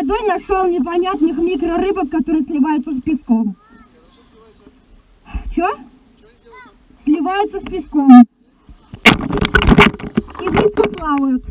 водой нашел непонятных микрорыбок, которые сливаются с песком. Чё? Сливаются с песком. И быстро плавают.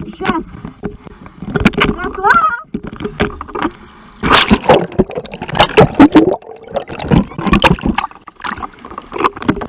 Сейчас. Росла.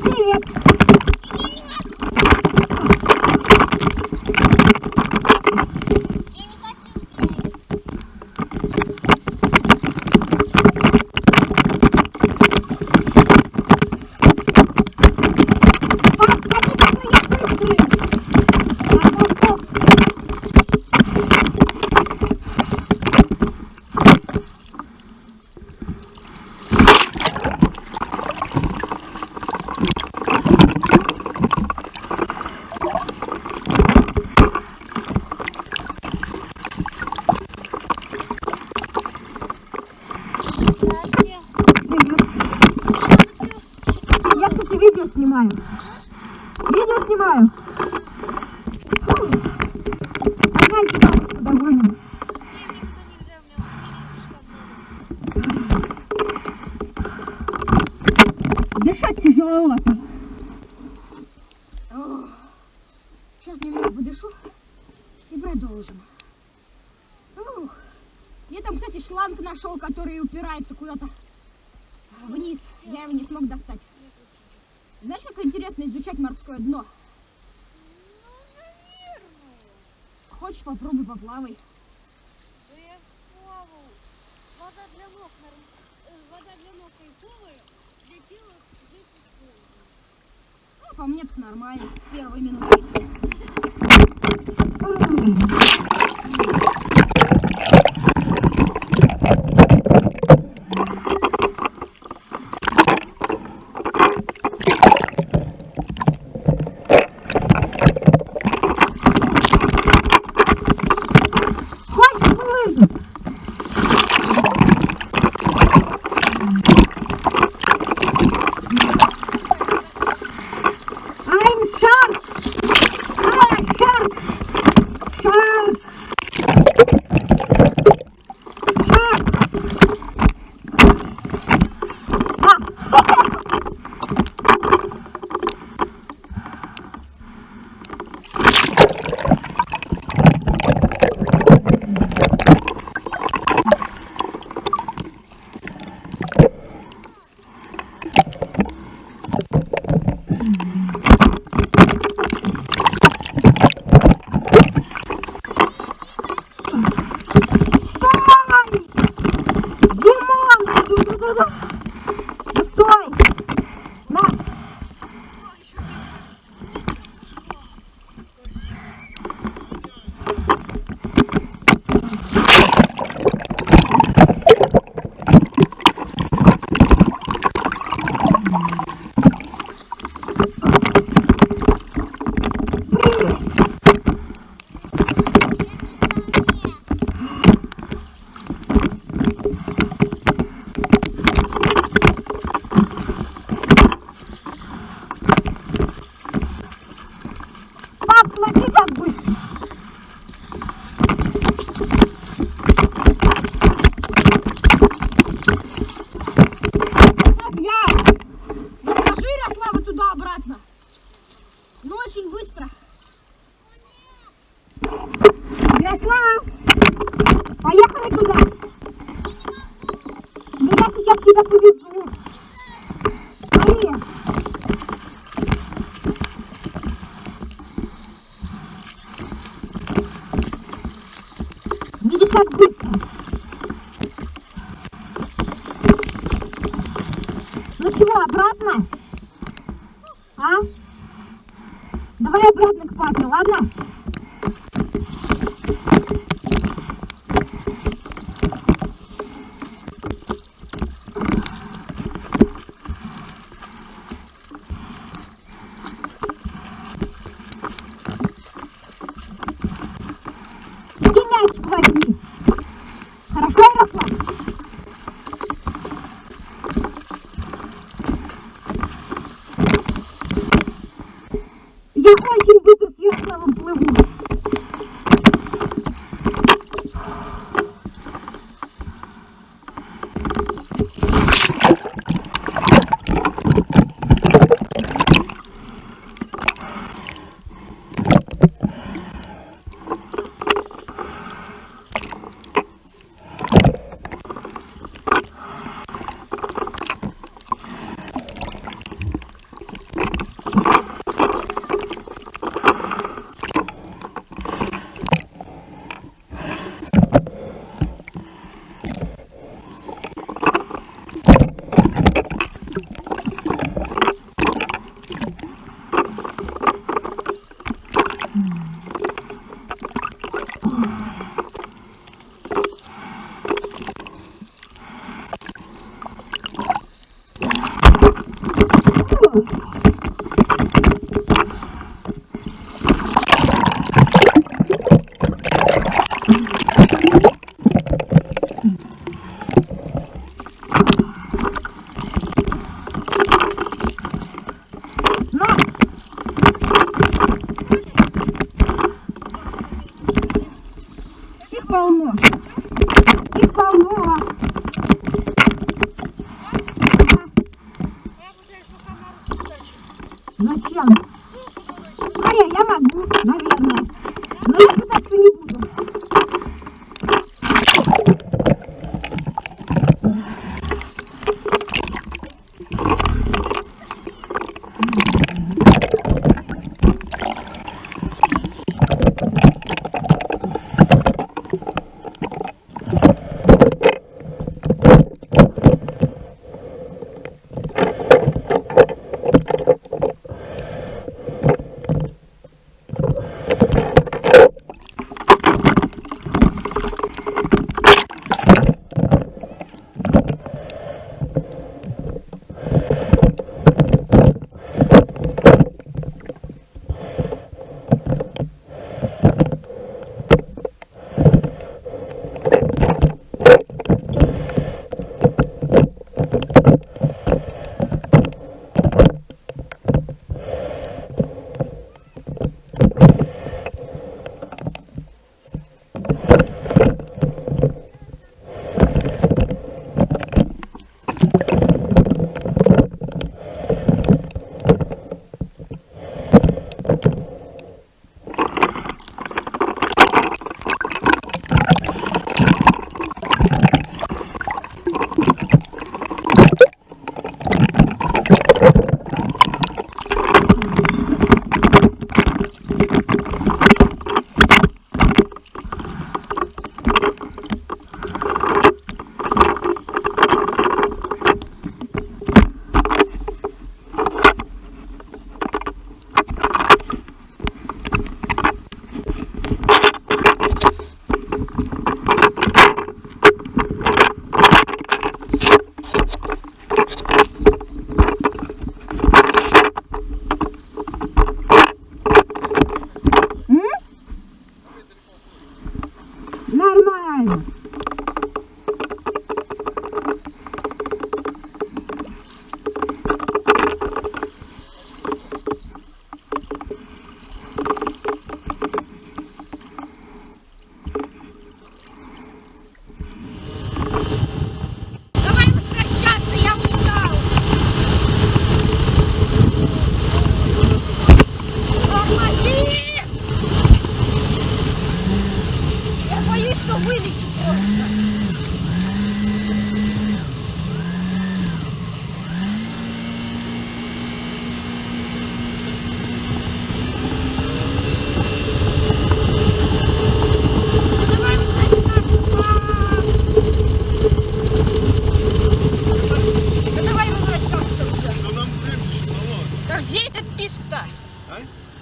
Привет. Я, кстати, видео снимаю. Погнали, бабушку догоним. Дышать тяжеловато. Сейчас немного подышу и продолжим. Я там, кстати, шланг нашел, который упирается куда-то вниз. Я его не смог достать. Знаешь, как интересно изучать морское дно? Ну, наверное. Хочешь, попробуй, поплавай. Да я плавал. Вода для ног кайфовая, для тела здесь используем. Ну, по мне так нормально. Первые минуты есть. Стой! На! Смотри, как быстро. очень быстро. Ясно? Поехали туда. Да я сейчас тебя повезу. Смотри. Видишь, как быстро. Ну чего, обратно? А? Давай обратно к папе, ладно? Иди мячик возьми. Хорошо, Ярослав? Я очень быстро с Ярославом плыву. Их полно. Их полно. Зачем? Смотри, я могу, наверное. Но я пытаться не буду. Где этот писк-то? А?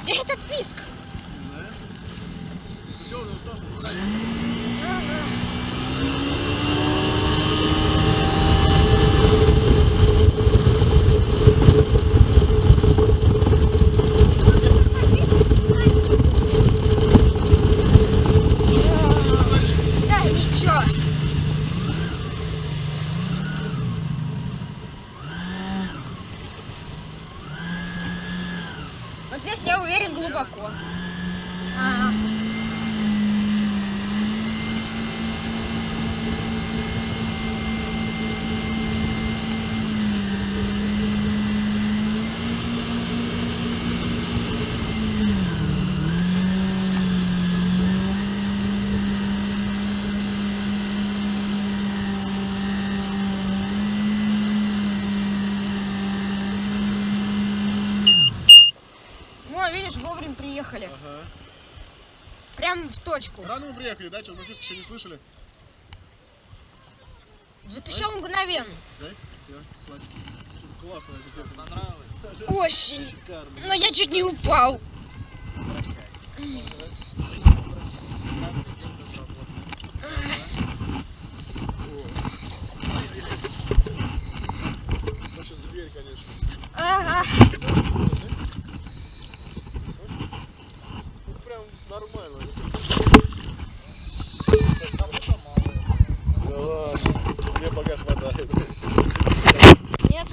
Где этот писк? Не знаю. Все, он устал, что Да, ничего. Вот здесь я уверен глубоко. О, видишь, вовремя приехали. Ага. Прям в точку. Рано мы приехали, да? Что-то написано, еще не слышали? Запищал мгновенно. Да? Все, сладкий. Классно, если тебе Понравилось? Очень. шикарно. Но я чуть не упал. Ну, сейчас зверь, конечно. Ага. Ну, прям нормально. Да ладно, мне пока хватает. Нет.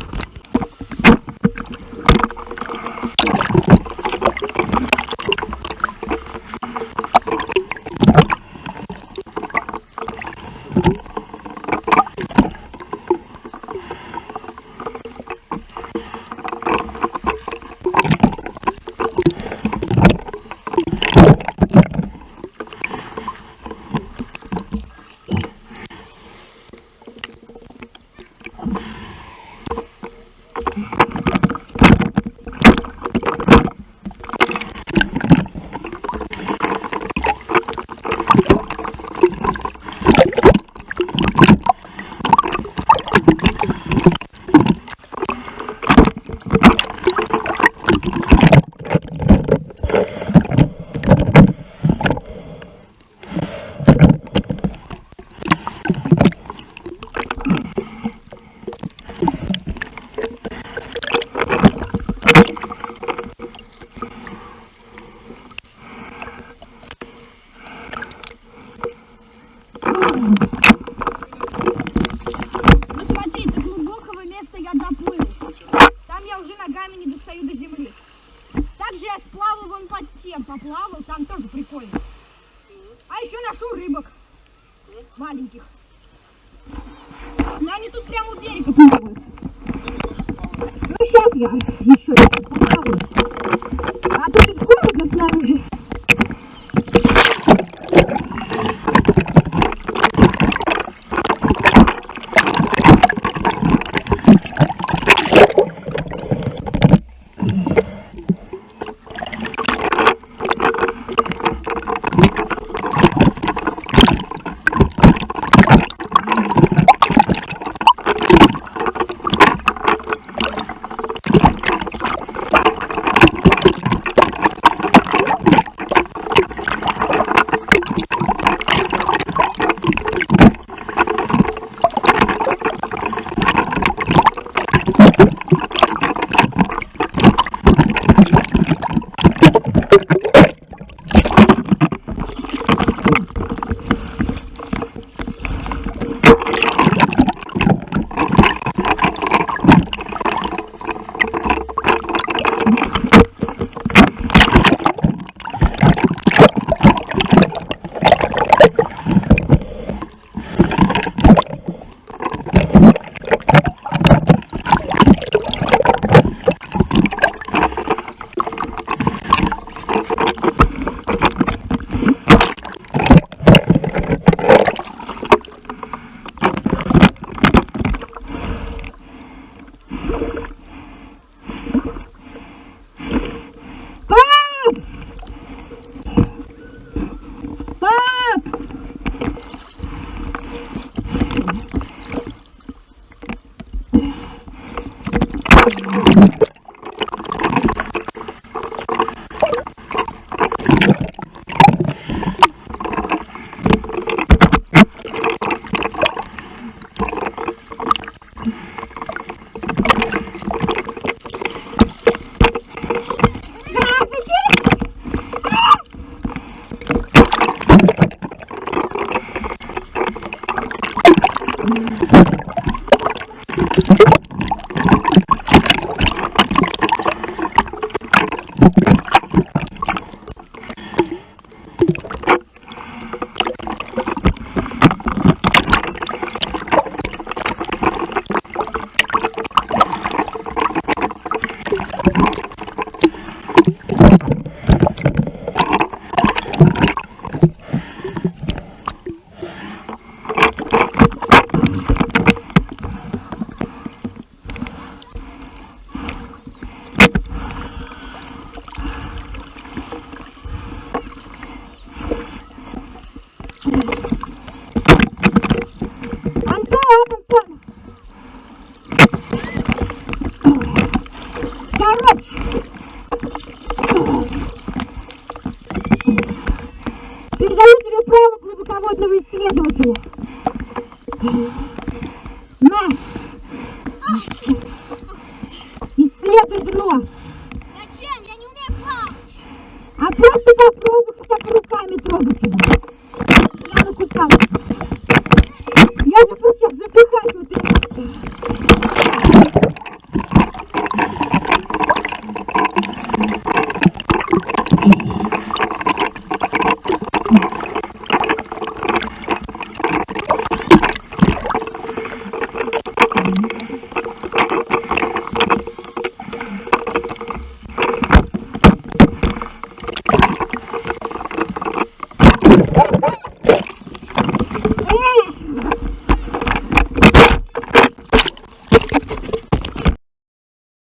Ну смотри, до глубокого места я доплыл. Там я уже ногами не достаю до земли. Также я сплавал вон под тем, поплавал, там тоже прикольно. А еще ношу рыбок. Маленьких. Но они тут прямо у берега плавают. Ну сейчас я еще поплаваю. А то тут холодно снаружи. А просто попробуй хотя бы руками трогать его. Я накупалась. Я же просто сейчас задыхаюсь вот это.